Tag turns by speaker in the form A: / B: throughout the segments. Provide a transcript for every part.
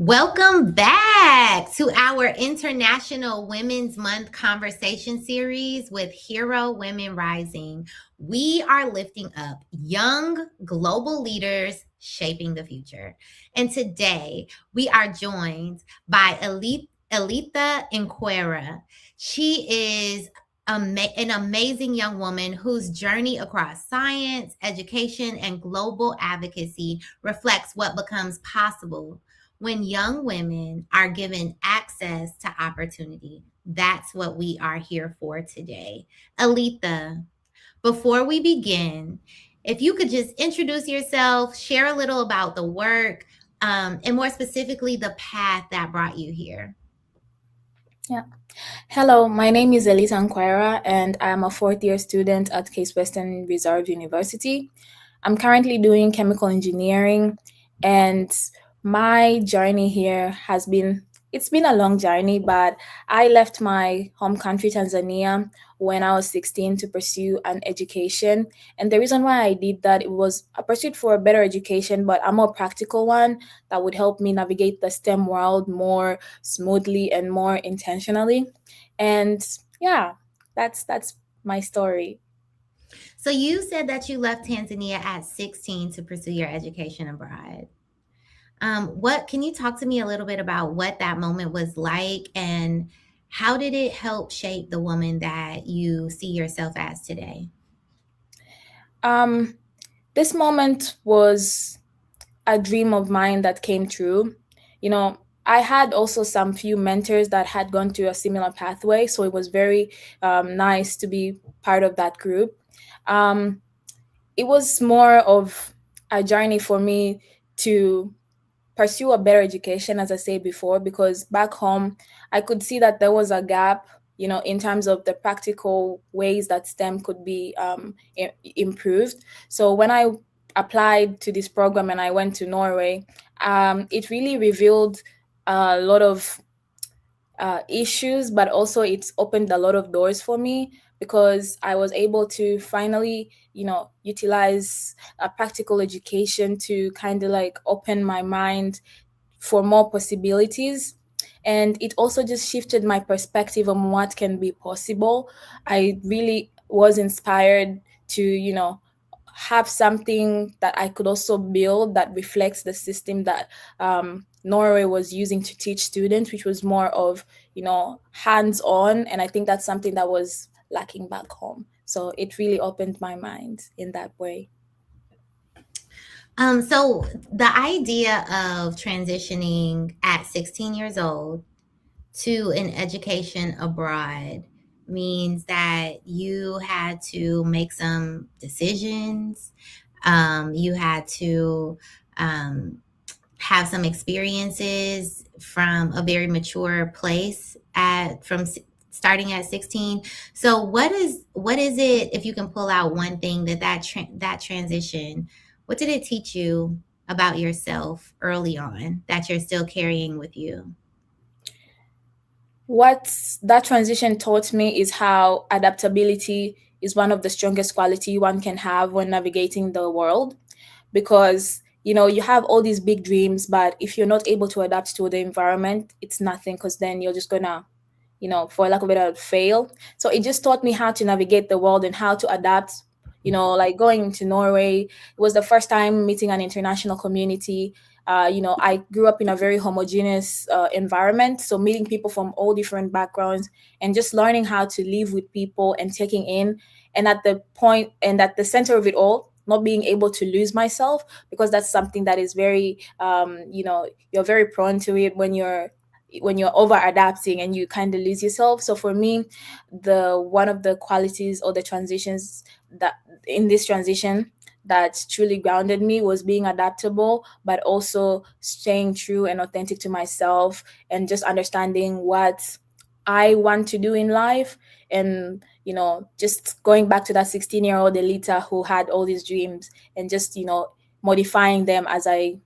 A: Welcome back to our International Women's Month conversation series with Hero Women Rising. We are lifting up young global leaders shaping the future. And today we are joined by Elitha Nkwera. She is an amazing young woman whose journey across science, education, and global advocacy reflects what becomes possible when young women are given access to opportunity. That's what we are here for today. Elitha, before we begin, if you could just introduce yourself, share a little about the work, and more specifically, the path that brought you here.
B: Yeah. Hello, my name is Elitha Nkwera, and I am a fourth-year student at Case Western Reserve University. I'm currently doing chemical engineering, and my journey here it's been a long journey, but I left my home country, Tanzania, when I was 16 to pursue an education. And the reason why I did that, it was a pursuit for a better education, but a more practical one that would help me navigate the STEM world more smoothly and more intentionally. And yeah, that's my story.
A: So you said that you left Tanzania at 16 to pursue your education abroad. What can you talk to me a little bit about what that moment was like and how did it help shape the woman that you see yourself as today?
B: Um, this moment was a dream of mine that came true. I had also some few mentors that had gone through a similar pathway, so it was very nice to be part of that group. Um, it was more of a journey for me to pursue a better education, as I said before, because back home, I could see that there was a gap, in terms of the practical ways that STEM could be improved. So when I applied to this program and I went to Norway, it really revealed a lot of issues, but also it's opened a lot of doors for me because I was able to finally, utilize a practical education to kind of like open my mind for more possibilities. And it also just shifted my perspective on what can be possible. I really was inspired to, have something that I could also build that reflects the system that Norway was using to teach students, which was more of, hands on. And I think that's something that was lacking back home. So it really opened my mind in that way.
A: So the idea of transitioning at 16 years old to an education abroad means that you had to make some decisions. You had to have some experiences from a very mature place starting at 16. So what is it, if you can pull out one thing that transition, what did it teach you about yourself early on that you're still carrying with you?
B: What that transition taught me is how adaptability is one of the strongest quality one can have when navigating the world, because you have all these big dreams, but if you're not able to adapt to the environment, it's nothing, because then you're just gonna, for lack of a better, fail. So it just taught me how to navigate the world and how to adapt. Like going to Norway, it was the first time meeting an international community. I grew up in a very homogeneous environment, so meeting people from all different backgrounds and just learning how to live with people and taking in, and at the center of it all, not being able to lose myself, because that's something that is very, you're very prone to it when you're over adapting and you kind of lose yourself. So for me, the one of the qualities or the transitions that in this transition that truly grounded me was being adaptable, but also staying true and authentic to myself, and just understanding what I want to do in life. And just going back to that 16-year-old Elitha who had all these dreams, and just modifying them as I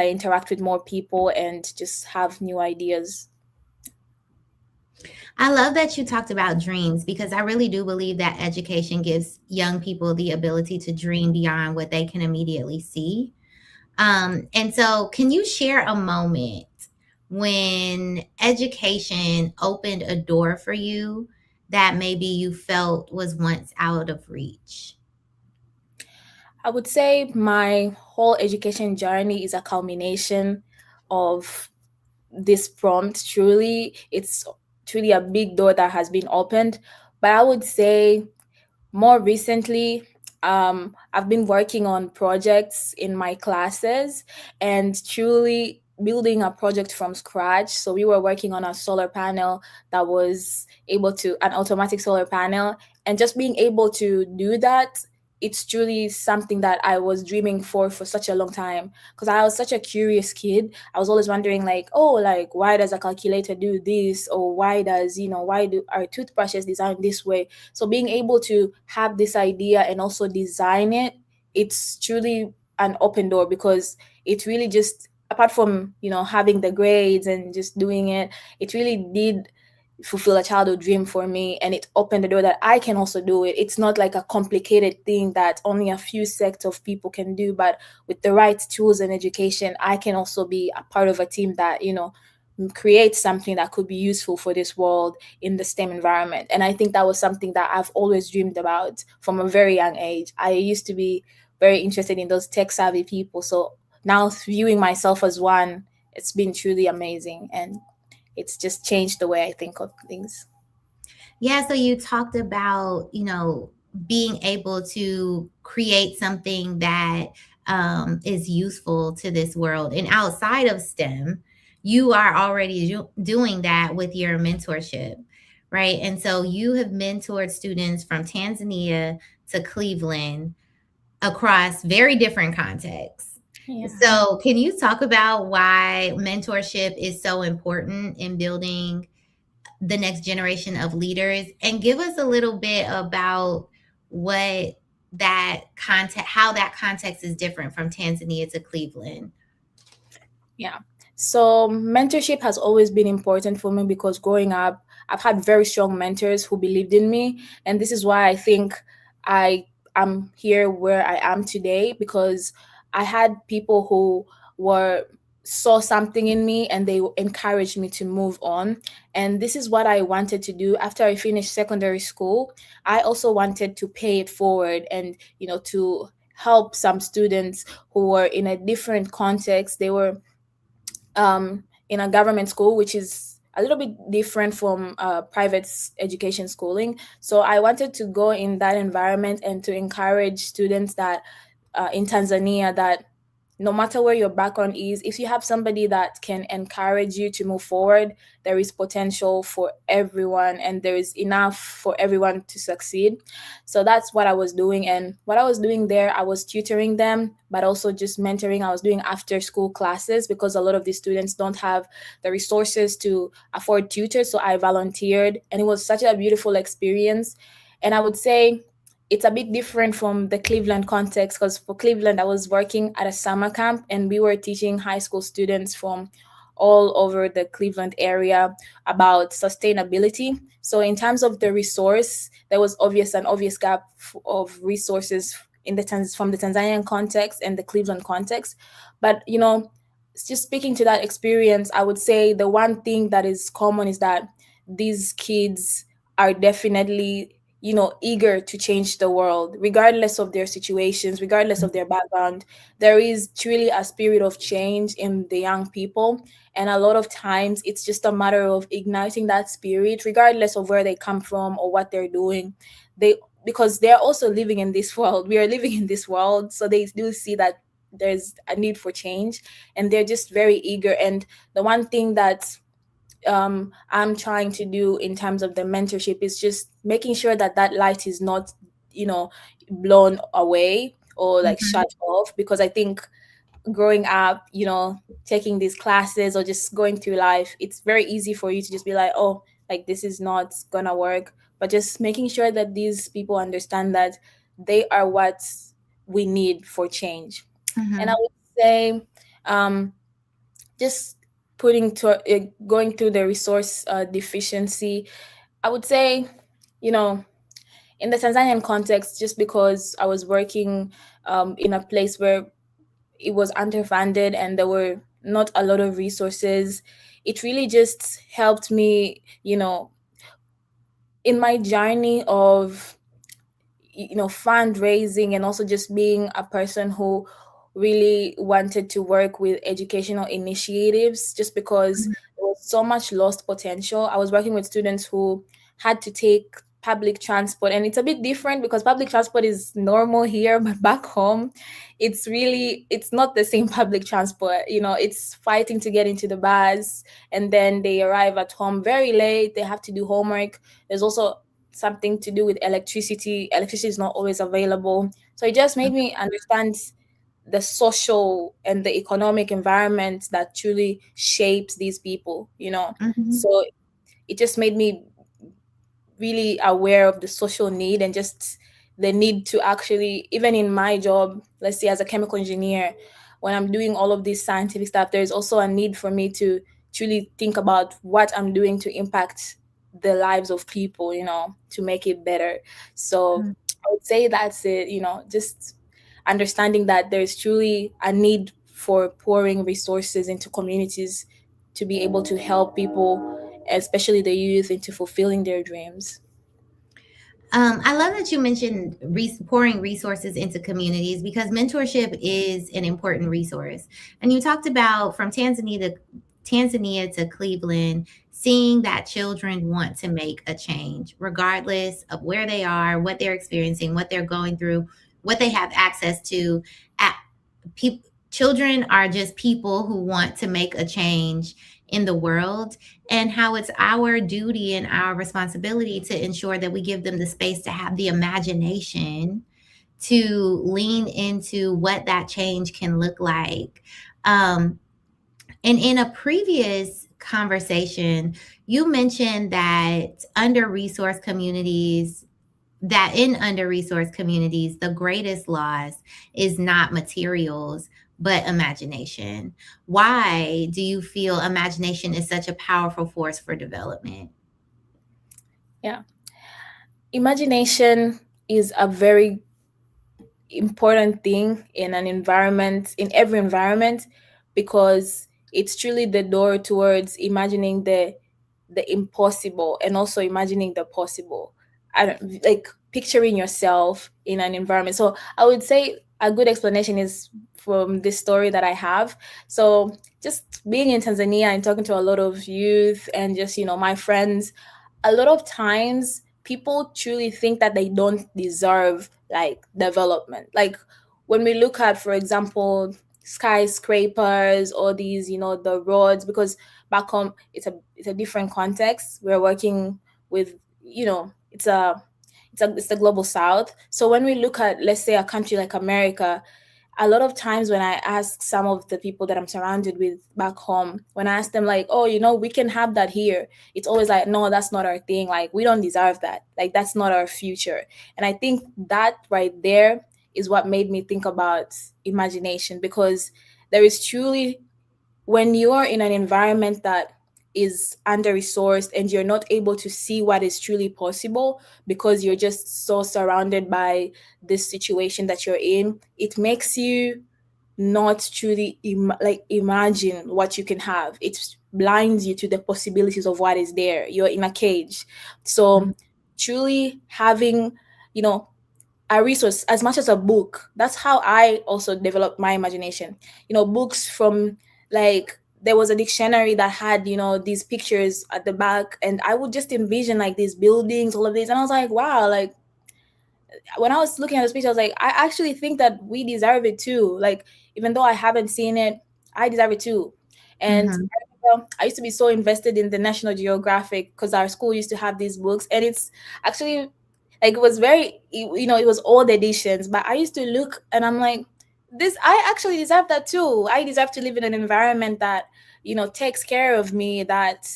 B: interact with more people and just have new ideas.
A: I love that you talked about dreams because I really do believe that education gives young people the ability to dream beyond what they can immediately see. And so, can you share a moment when education opened a door for you that maybe you felt was once out of reach?
B: I would say my whole education journey is a culmination of this prompt. Truly, it's truly a big door that has been opened. But I would say more recently, I've been working on projects in my classes and truly building a project from scratch. So we were working on a solar panel that was able to, an automatic solar panel, and just being able to do that, it's truly something that I was dreaming for such a long time, because I was such a curious kid. I was always wondering, like, oh, like, why does a calculator do this, or why does, why do our toothbrushes design this way? So being able to have this idea and also design it, it's truly an open door, because it really just, apart from, having the grades and just doing it, it really did fulfill a childhood dream for me, and it opened the door that I can also do it. It's not like a complicated thing that only a few sect of people can do, but with the right tools and education, I can also be a part of a team that, create something that could be useful for this world in the STEM environment. And I think that was something that I've always dreamed about from a very young age. I used to be very interested in those tech savvy people. So now viewing myself as one, it's been truly amazing. And it's just changed the way I think of things.
A: Yeah, so you talked about, being able to create something that is useful to this world. And outside of STEM, you are already doing that with your mentorship, right? And so you have mentored students from Tanzania to Cleveland across very different contexts.
B: Yeah.
A: So, can you talk about why mentorship is so important in building the next generation of leaders, and give us a little bit about what that context, how that context is different from Tanzania to Cleveland?
B: Yeah. So mentorship has always been important for me, because growing up, I've had very strong mentors who believed in me. And this is why I think I am here where I am today, because I had people who were saw something in me and they encouraged me to move on. And this is what I wanted to do after I finished secondary school. I also wanted to pay it forward and, to help some students who were in a different context. They were in a government school, which is a little bit different from private education schooling. So I wanted to go in that environment and to encourage students that in Tanzania, that no matter where your background is, if you have somebody that can encourage you to move forward, there is potential for everyone and there is enough for everyone to succeed. So that's what I was doing. And what I was doing there, I was tutoring them, but also just mentoring. I was doing after school classes, because a lot of these students don't have the resources to afford tutors. So I volunteered, and it was such a beautiful experience. And I would say it's a bit different from the Cleveland context, because for Cleveland, I was working at a summer camp and we were teaching high school students from all over the Cleveland area about sustainability. So in terms of the resource, there was an obvious gap of resources in from the Tanzanian context and the Cleveland context. But just speaking to that experience, I would say the one thing that is common is that these kids are definitely eager to change the world, regardless of their situations, regardless of their background. There is truly a spirit of change in the young people, and a lot of times it's just a matter of igniting that spirit, regardless of where they come from or what they're doing. They Because they're also living in this world, we are living in this world, so they do see that there's a need for change, and they're just very eager. And the one thing that I'm trying to do in terms of the mentorship is just making sure that that light is not, you know, blown away or like
A: Mhm.
B: shut off. Because I think growing up, taking these classes or just going through life, it's very easy for you to just be like, oh, like this is not gonna work. But just making sure that these people understand that they are what we need for change. And I
A: Mhm.
B: would say, um, just going through the resource deficiency, I would say, you know in the Tanzanian context, just because I was working in a place where it was underfunded and there were not a lot of resources. It really just helped me, in my journey of fundraising, and also just being a person who really wanted to work with educational initiatives, just because there was so much lost potential. I was working with students who had to take public transport, and it's a bit different because public transport is normal here, but back home it's not the same public transport. It's fighting to get into the bus, and then they arrive at home very late, they have to do homework. There's also something to do with electricity. Electricity is not always available. So it just made me understand the social and the economic environment that truly shapes these people.
A: Mhm.
B: So it just made me really aware of the social need, and just the need to actually, even in my job, let's say as a chemical engineer, when I'm doing all of this scientific stuff, there's also a need for me to truly think about what I'm doing to impact the lives of people, to make it better. So I would say that's it, just understanding that there's truly a need for pouring resources into communities to be able to help people, especially the youth, into fulfilling their dreams.
A: I love that you mentioned pouring resources into communities because mentorship is an important resource. And you talked about from Tanzania to Cleveland, seeing that children want to make a change, regardless of where they are, what they're experiencing, what they're going through, what they have access to. At, children are just people who want to make a change in the world, and how it's our duty and our responsibility to ensure that we give them the space to have the imagination to lean into what that change can look like. And in a previous conversation, you mentioned that in under resourced communities, the greatest loss is not materials, but imagination. Why do you feel imagination is such a powerful force for development?
B: Yeah. Imagination is a very important thing in an environment, in every environment, because it's truly the door towards imagining the impossible, and also imagining the possible. I don't like picturing yourself in an environment. So I would say a good explanation is from this story that I have. So just being in Tanzania and talking to a lot of youth, and just my friends, a lot of times people truly think that they don't deserve like development. Like when we look at, for example, skyscrapers, or these, the roads, because back home it's a different context. We're working with, it's the global south. So when we look at, let's say, a country like America, a lot of times when I ask some of the people that I'm surrounded with back home, when I ask them like, oh, we can have that here, it's always like, no, that's not our thing. Like, we don't deserve that. Like, that's not our future. And I think that right there is what made me think about imagination, because there is truly, when you're in an environment that is under resourced, and you're not able to see what is truly possible because you're just so surrounded by this situation that you're in, it makes you not truly imagine what you can have. It blinds you to the possibilities of what is there. You're in a cage. So truly having, you know a resource as much as a book, that's how I also developed my imagination. Books from, like, there was a dictionary that had, these pictures at the back, and I would just envision like these buildings, all of these, and I was like, wow, like, when I was looking at this picture, I was like, I actually think that we deserve it too. Like, even though I haven't seen it, I deserve it too. And
A: Mhm.
B: I used to be so invested in the National Geographic because our school used to have these books, and it's actually like, it was very, it was old editions, but I used to look and I'm like, this, I actually deserve that too. I deserve to live in an environment that, takes care of me, that,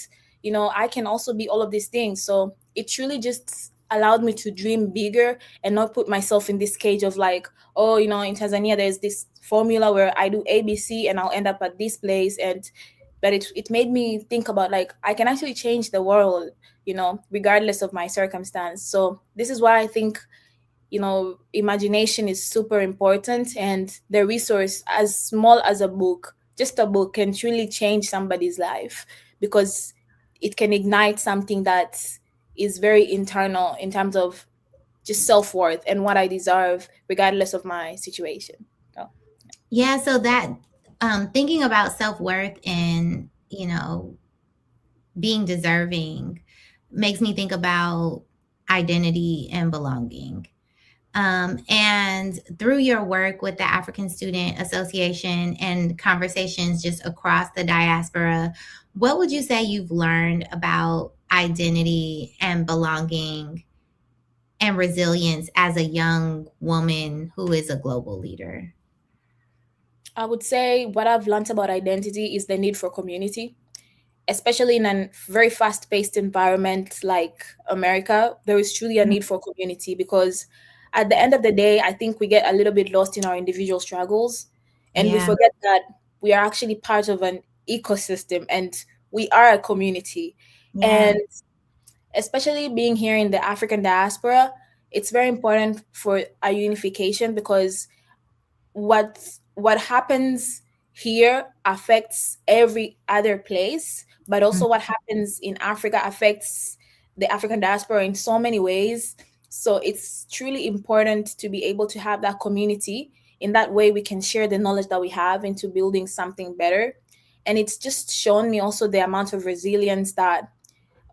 B: I can also be all of these things. So it truly just allowed me to dream bigger, and not put myself in this cage of like, oh, in Tanzania there's this formula where I do ABC and I'll end up at this place. And but it made me think about, like, I can actually change the world, regardless of my circumstance. So this is why I think, imagination is super important, and the resource, as small as a book, just a book can truly change somebody's life, because it can ignite something that is very internal in terms of just self-worth and what I deserve regardless of my situation. So
A: Yeah, so that thinking about self-worth and, being deserving makes me think about identity and belonging. And through your work with the African Student Association and conversations just across the diaspora, what would you say you've learned about identity and belonging and resilience as a young woman who is a global leader?
B: I would say what I've learned about identity is the need for community, especially in a very fast-paced environment like America. There is truly a need for community, because at the end of the day, I think we get a little bit lost in our individual struggles, and we
A: Yeah.
B: forget that we are actually part of an ecosystem and we are a community.
A: Yeah.
B: And especially being here in the African diaspora, it's very important for a unification, because what happens here affects every other place, but also what happens in Africa affects the African diaspora in so many ways. So it's truly important to be able to have that community. In that way, we can share the knowledge that we have into building something better. And it's just shown me also the amount of resilience that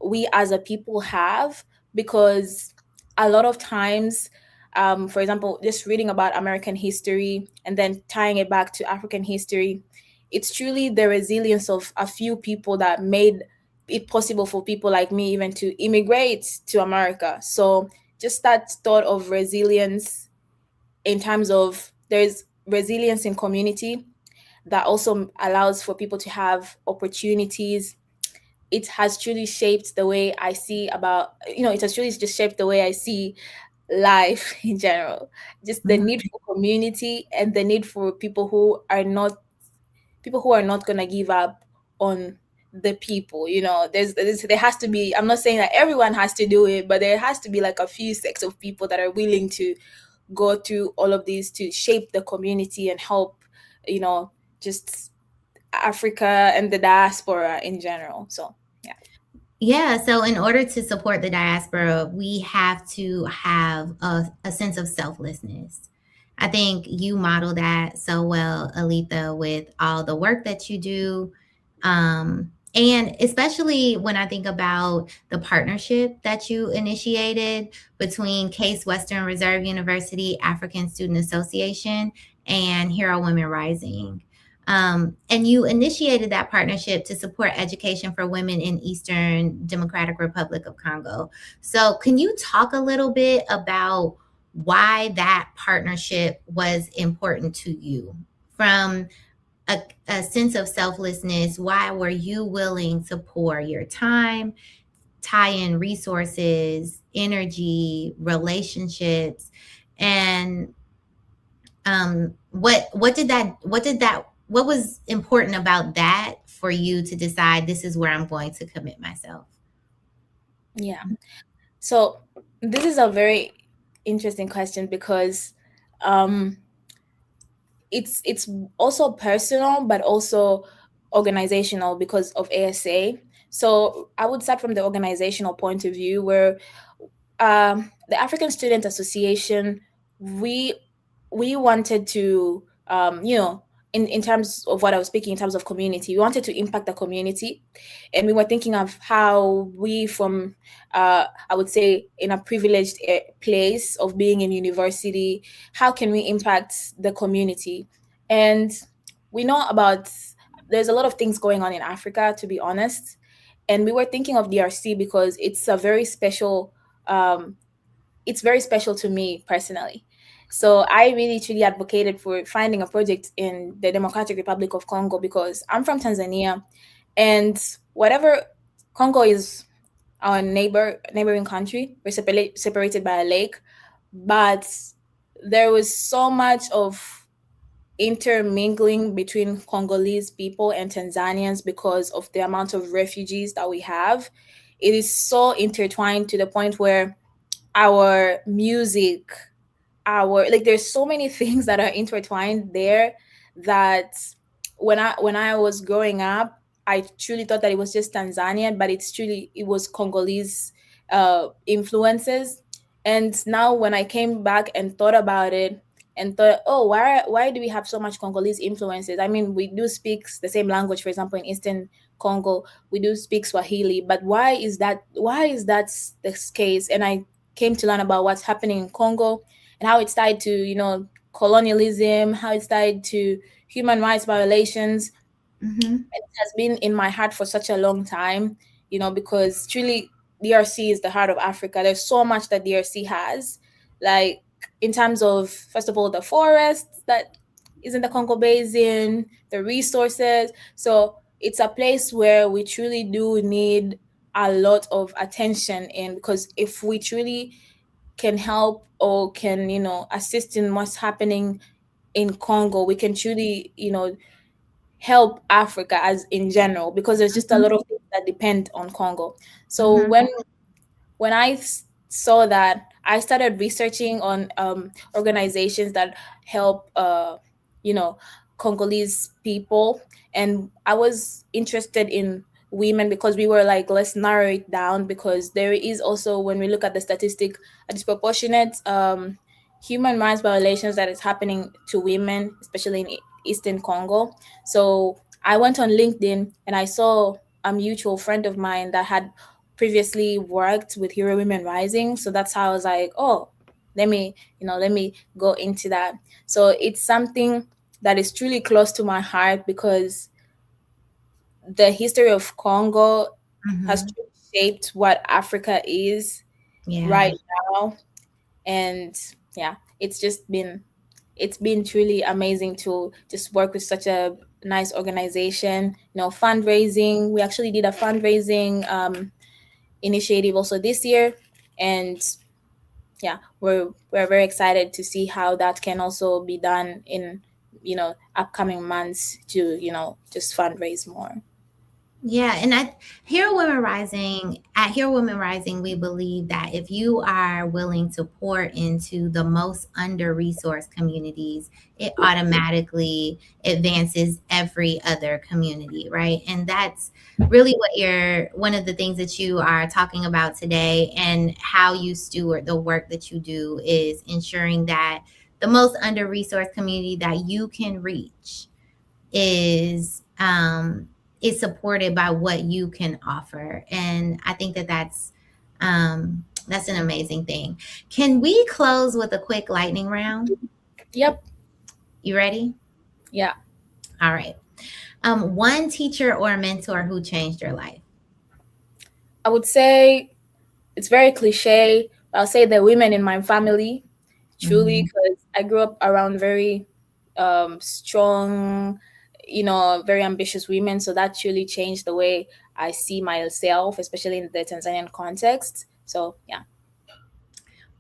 B: we as a people have, because a lot of times, for example, just reading about American history and then tying it back to African history, it's truly the resilience of a few people that made it possible for people like me even to immigrate to America. So just that thought of resilience, in terms of there's resilience in community that also allows for people to have opportunities. It has truly shaped the way I see about, it has truly just shaped the way I see life in general. Just the need for community and the need for people who are not gonna give up on the people. There has to be. I'm not saying that everyone has to do it, but there has to be like a few sects of people that are willing to go through all of these to shape the community and help, just Africa and the diaspora in general. So yeah.
A: Yeah, so in order to support the diaspora, we have to have a sense of selflessness. I think you model that so well, Elitha, with all the work that you do. And especially when I think about the partnership that you initiated between Case Western Reserve University African Student Association and Hero Women Rising. And you initiated that partnership to support education for women in Eastern Democratic Republic of Congo. So, can you talk a little bit about why that partnership was important to you? From a sense of selflessness, why were you willing to pour your time, tie in resources, energy, relationships, and what was important about that for you to decide this is where I'm going to commit myself?
B: Yeah. So this is a very interesting question, because um, it's also personal but also organizational because of ASA. So I would start from the organizational point of view, where the African Student Association, we we wanted to, in terms of what I was speaking, in terms of community, we wanted to impact the community, and we were thinking of how we, from I would say, in a privileged place of being in university, how can we impact the community? And we know about, there's a lot of things going on in Africa, to be honest, and we were thinking of DRC because um, it's very special to me personally. So I really truly advocated for finding a project in the Democratic Republic of Congo, because I'm from Tanzania, and whatever, Congo is our neighboring country. We're separated by a lake, but there was so much of intermingling between Congolese people and Tanzanians because of the amount of refugees that we have. It is so intertwined to the point where our music, our, like, there's so many things that are intertwined there, that when I was growing up, I truly thought that it was just Tanzanian, but it was Congolese influences. And now when I came back and thought about it and thought, oh, why do we have so much Congolese influences? I mean, we do speak the same language, for example, in Eastern Congo, we do speak Swahili, but why is that the case? And I came to learn about what's happening in Congo and how it's tied to, colonialism, how it's tied to human rights violations.
A: Mm-hmm.
B: It has been in my heart for such a long time, because truly DRC is the heart of Africa. There's so much that DRC has, like in terms of, first of all, the forests that is in the Congo Basin, the resources. So it's a place where we truly do need a lot of attention in, because if we truly can help or can, assist in what's happening in Congo, we can truly, help Africa as in general, because there's just a lot of things that depend on Congo. So
A: Mm-hmm.
B: when I saw that, I started researching on organizations that help, you know, Congolese people, and I was interested in women because we were like, let's narrow it down, because there is also, when we look at the statistic, a disproportionate human rights violations that is happening to women, especially in Eastern Congo. So I went on LinkedIn and I saw a mutual friend of mine that had previously worked with Hero Women Rising. So that's how I was like, oh, let me go into that. So it's something that is truly close to my heart, because the history of Congo has
A: Mm-hmm.
B: truly shaped what Africa is
A: Yeah.
B: right now. And yeah, it's been truly amazing to just work with such a nice organization. Fundraising, we actually did a fundraising initiative also this year. And yeah, we're very excited to see how that can also be done in upcoming months to just fundraise more.
A: Yeah, and at Hero Women Rising, we believe that if you are willing to pour into the most under-resourced communities, it automatically advances every other community, right? And that's really one of the things that you are talking about today, and how you steward the work that you do is ensuring that the most under-resourced community that you can reach is is supported by what you can offer. And I think that that's an amazing thing. Can we close with a quick lightning round?
B: Yep.
A: You ready?
B: Yeah.
A: All right. One teacher or mentor who changed your life.
B: I would say it's very cliche, but I'll say the women in my family, truly,
A: Mhm.
B: because I grew up around very strong, very ambitious women. So that truly changed the way I see myself, especially in the Tanzanian context. So yeah,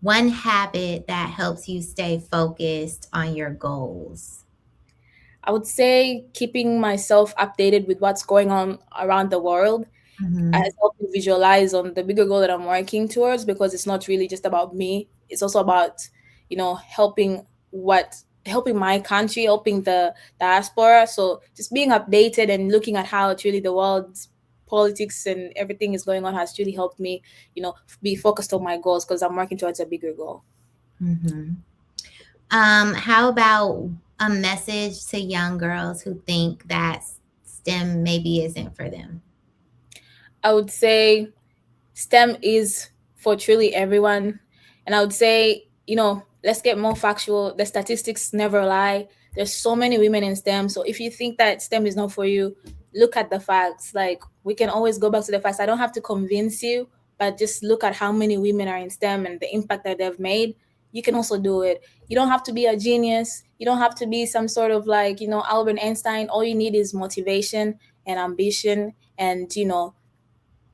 A: One habit that helps you stay focused on your goals.
B: I would say keeping myself updated with what's going on around the world
A: Mhm.
B: has helped me visualize on the bigger goal that I'm working towards, because it's not really just about me. It's also about, what helping my country, helping the diaspora. So just being updated and looking at how truly the world's politics and everything is going on has truly helped me, be focused on my goals, because I'm working towards a bigger goal.
A: Mhm. How about a message to young girls who think that STEM maybe isn't for them?
B: I would say STEM is for truly everyone. And I would say, let's get more factual. The statistics never lie. There's so many women in STEM. So if you think that STEM is not for you, look at the facts. Like, we can always go back to the facts. I don't have to convince you, but just look at how many women are in STEM and the impact that they've made. You can also do it. You don't have to be a genius. You don't have to be some sort of like, Albert Einstein. All you need is motivation and ambition, and,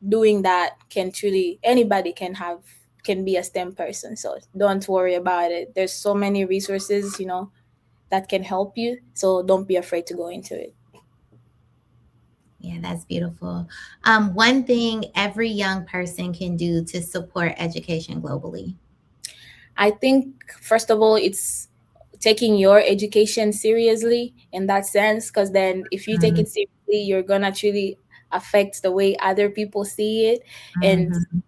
B: doing that can truly, anybody can be a STEM person. So don't worry about it. There's so many resources, that can help you. So don't be afraid to go into it.
A: Yeah, that's beautiful. One thing every young person can do to support education globally.
B: I think, first of all, it's taking your education seriously in that sense, because then if you take
A: Mhm,
B: it seriously, you're gonna truly affect the way other people see it. And
A: mhm,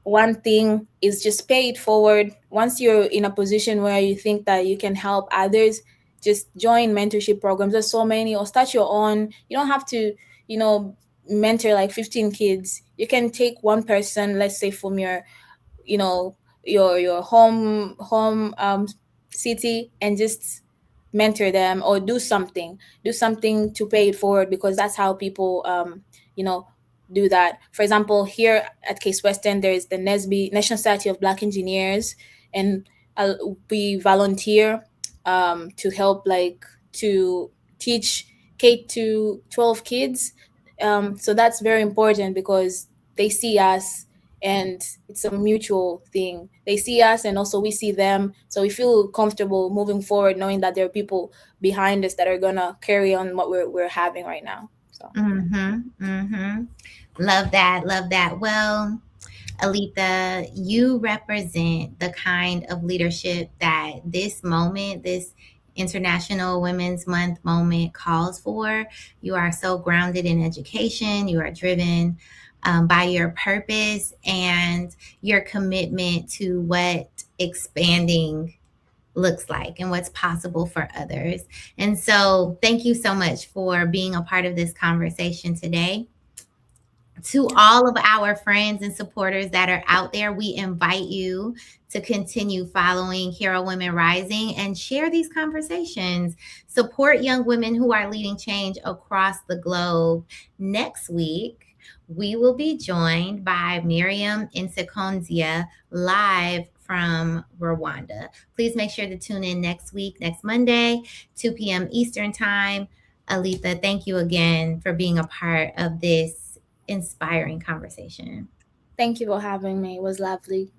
B: one thing is just pay it forward. Once you're in a position where you think that you can help others, just join mentorship programs. There's so many, or start your own. You don't have to, you know, mentor like 15 kids. You can take one person, let's say from your, you know, your home city, and just mentor them, or do something to pay it forward, because that's how people you know do that. For example, here at Case Western, there is the NSB, National Society of Black Engineers, and uh, we volunteer to help, like, to teach K to 12 kids. So that's very important, because they see us, and it's a mutual thing. They see us, and also we see them, so we feel comfortable moving forward, knowing that there are people behind us that are gonna carry on what we're having right now. So yeah.
A: mhm, mhm. Love that. Love that. Well, Elitha, you represent the kind of leadership that this moment, this International Women's Month moment calls for. You are so grounded in education. You are driven by your purpose and your commitment to what expanding looks like and what's possible for others. And so, thank you so much for being a part of this conversation today. To
B: Yeah.
A: all of our friends and supporters that are out there, we invite you to continue following Hero Women Rising and share these conversations. Support young women who are leading change across the globe. Next week, we will be joined by Miriam Nsekonzia live from Rwanda. Please make sure to tune in next week, next Monday, 2 p.m. Eastern Time. Elitha, thank you again for being a part of this inspiring conversation.
B: Thank you for having me. It was lovely.